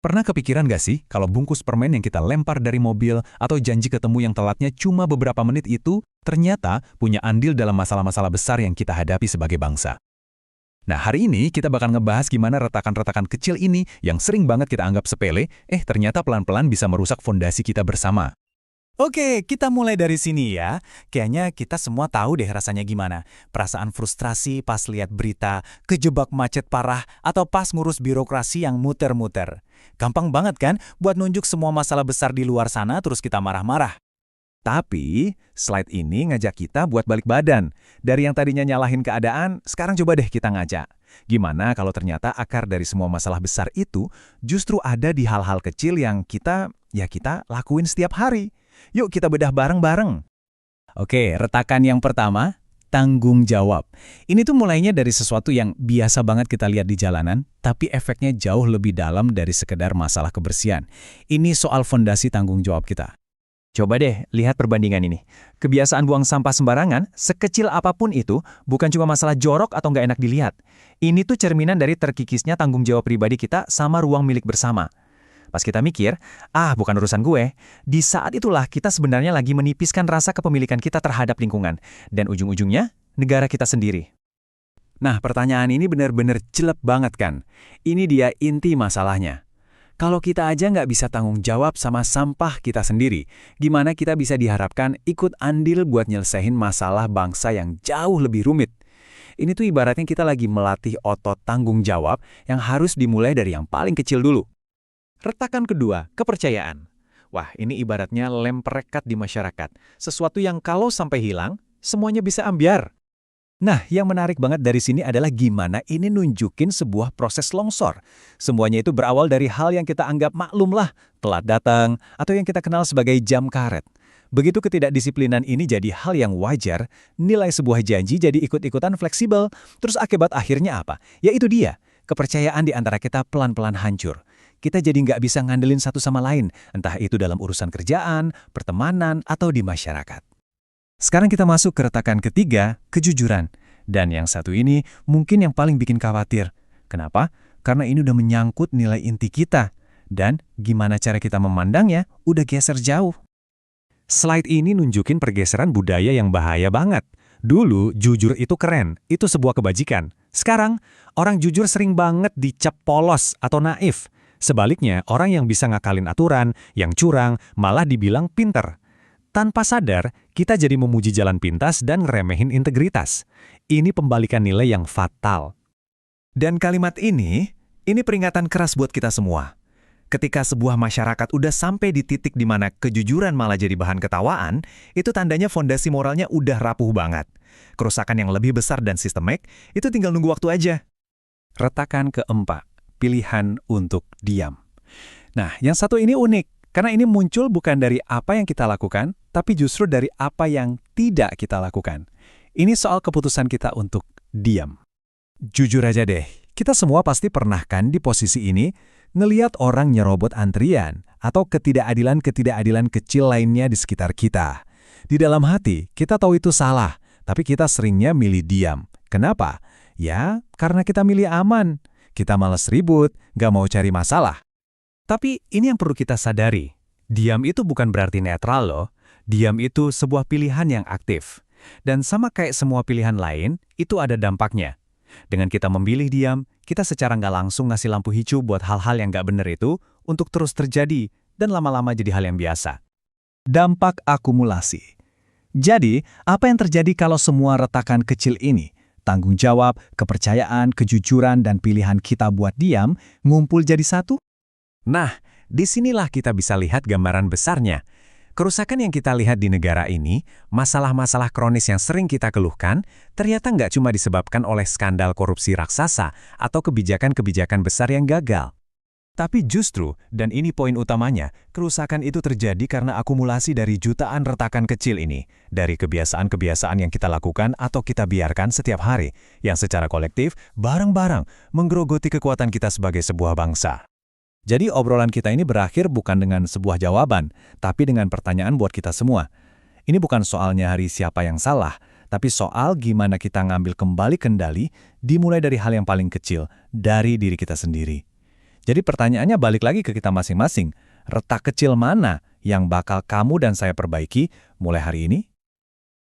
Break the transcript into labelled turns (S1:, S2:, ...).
S1: Pernah kepikiran gak sih kalau bungkus permen yang kita lempar dari mobil atau janji ketemu yang telatnya cuma beberapa menit itu ternyata punya andil dalam masalah-masalah besar yang kita hadapi sebagai bangsa? Nah, hari ini kita bakal ngebahas gimana retakan-retakan kecil ini yang sering banget kita anggap sepele, ternyata pelan-pelan bisa merusak fondasi kita bersama.
S2: Oke, kita mulai dari sini ya. Kayaknya kita semua tahu deh rasanya gimana. Perasaan frustrasi pas lihat berita, kejebak macet parah, atau pas ngurus birokrasi yang muter-muter. Gampang banget kan buat nunjuk semua masalah besar di luar sana terus kita marah-marah.
S1: Tapi, slide ini ngajak kita buat balik badan. Dari yang tadinya nyalahin keadaan, sekarang coba deh kita ngajak. Gimana kalau ternyata akar dari semua masalah besar itu justru ada di hal-hal kecil yang kita lakuin setiap hari. Yuk kita bedah bareng-bareng.
S2: Oke, retakan yang pertama, tanggung jawab. Ini tuh mulainya dari sesuatu yang biasa banget kita lihat di jalanan, tapi efeknya jauh lebih dalam dari sekedar masalah kebersihan. Ini soal fondasi tanggung jawab kita.
S3: Coba deh lihat perbandingan ini. Kebiasaan buang sampah sembarangan, sekecil apapun itu, bukan cuma masalah jorok atau nggak enak dilihat. Ini tuh cerminan dari terkikisnya tanggung jawab pribadi kita sama ruang milik bersama. Pas kita mikir, bukan urusan gue, di saat itulah kita sebenarnya lagi menipiskan rasa kepemilikan kita terhadap lingkungan. Dan ujung-ujungnya, negara kita sendiri.
S1: Nah, pertanyaan ini benar-benar jelek banget kan? Ini dia inti masalahnya. Kalau kita aja nggak bisa tanggung jawab sama sampah kita sendiri, gimana kita bisa diharapkan ikut andil buat nyelesain masalah bangsa yang jauh lebih rumit? Ini tuh ibaratnya kita lagi melatih otot tanggung jawab yang harus dimulai dari yang paling kecil dulu.
S4: Retakan kedua, kepercayaan. Wah, ini ibaratnya lem perekat di masyarakat. Sesuatu yang kalau sampai hilang, semuanya bisa ambyar.
S2: Nah, yang menarik banget dari sini adalah gimana ini nunjukin sebuah proses longsor. Semuanya itu berawal dari hal yang kita anggap maklum lah, telat datang, atau yang kita kenal sebagai jam karet. Begitu ketidakdisiplinan ini jadi hal yang wajar, nilai sebuah janji jadi ikut-ikutan fleksibel. Terus akibat akhirnya apa? Yaitu dia, kepercayaan di antara kita pelan-pelan hancur. Kita jadi nggak bisa ngandelin satu sama lain, entah itu dalam urusan kerjaan, pertemanan, atau di masyarakat. Sekarang kita masuk ke retakan ketiga, kejujuran. Dan yang satu ini mungkin yang paling bikin khawatir. Kenapa? Karena ini udah menyangkut nilai inti kita. Dan gimana cara kita memandangnya udah geser jauh.
S1: Slide ini nunjukin pergeseran budaya yang bahaya banget. Dulu, jujur itu keren, itu sebuah kebajikan. Sekarang, orang jujur sering banget dicap polos atau naif. Sebaliknya, orang yang bisa ngakalin aturan, yang curang, malah dibilang pinter. Tanpa sadar, kita jadi memuji jalan pintas dan ngeremehin integritas. Ini pembalikan nilai yang fatal.
S2: Dan kalimat ini peringatan keras buat kita semua. Ketika sebuah masyarakat udah sampai di titik di mana kejujuran malah jadi bahan ketawaan, itu tandanya fondasi moralnya udah rapuh banget. Kerusakan yang lebih besar dan sistemik, itu tinggal nunggu waktu aja.
S1: Retakan keempat. Pilihan untuk diam. Nah, yang satu ini unik, karena ini muncul bukan dari apa yang kita lakukan, tapi justru dari apa yang tidak kita lakukan. Ini soal keputusan kita untuk diam. Jujur aja deh, kita semua pasti pernah kan di posisi ini, ngeliat orang nyerobot antrian, atau ketidakadilan-ketidakadilan kecil lainnya di sekitar kita. Di dalam hati, kita tahu itu salah, tapi kita seringnya milih diam. Kenapa? Ya, karena kita milih aman. Kita malas ribut, gak mau cari masalah. Tapi ini yang perlu kita sadari. Diam itu bukan berarti netral loh. Diam itu sebuah pilihan yang aktif. Dan sama kayak semua pilihan lain, itu ada dampaknya. Dengan kita memilih diam, kita secara nggak langsung ngasih lampu hijau buat hal-hal yang nggak bener itu untuk terus terjadi dan lama-lama jadi hal yang biasa. Dampak akumulasi. Jadi, apa yang terjadi kalau semua retakan kecil ini, tanggung jawab, kepercayaan, kejujuran, dan pilihan kita buat diam, ngumpul jadi satu? Nah, disinilah kita bisa lihat gambaran besarnya. Kerusakan yang kita lihat di negara ini, masalah-masalah kronis yang sering kita keluhkan, ternyata nggak cuma disebabkan oleh skandal korupsi raksasa atau kebijakan-kebijakan besar yang gagal. Tapi justru, dan ini poin utamanya, kerusakan itu terjadi karena akumulasi dari jutaan retakan kecil ini, dari kebiasaan-kebiasaan yang kita lakukan atau kita biarkan setiap hari, yang secara kolektif, bareng-bareng, menggerogoti kekuatan kita sebagai sebuah bangsa. Jadi obrolan kita ini berakhir bukan dengan sebuah jawaban, tapi dengan pertanyaan buat kita semua. Ini bukan soal nyari siapa yang salah, tapi soal gimana kita ngambil kembali kendali, dimulai dari hal yang paling kecil, dari diri kita sendiri. Jadi pertanyaannya balik lagi ke kita masing-masing. Retak kecil mana yang bakal kamu dan saya perbaiki mulai hari ini?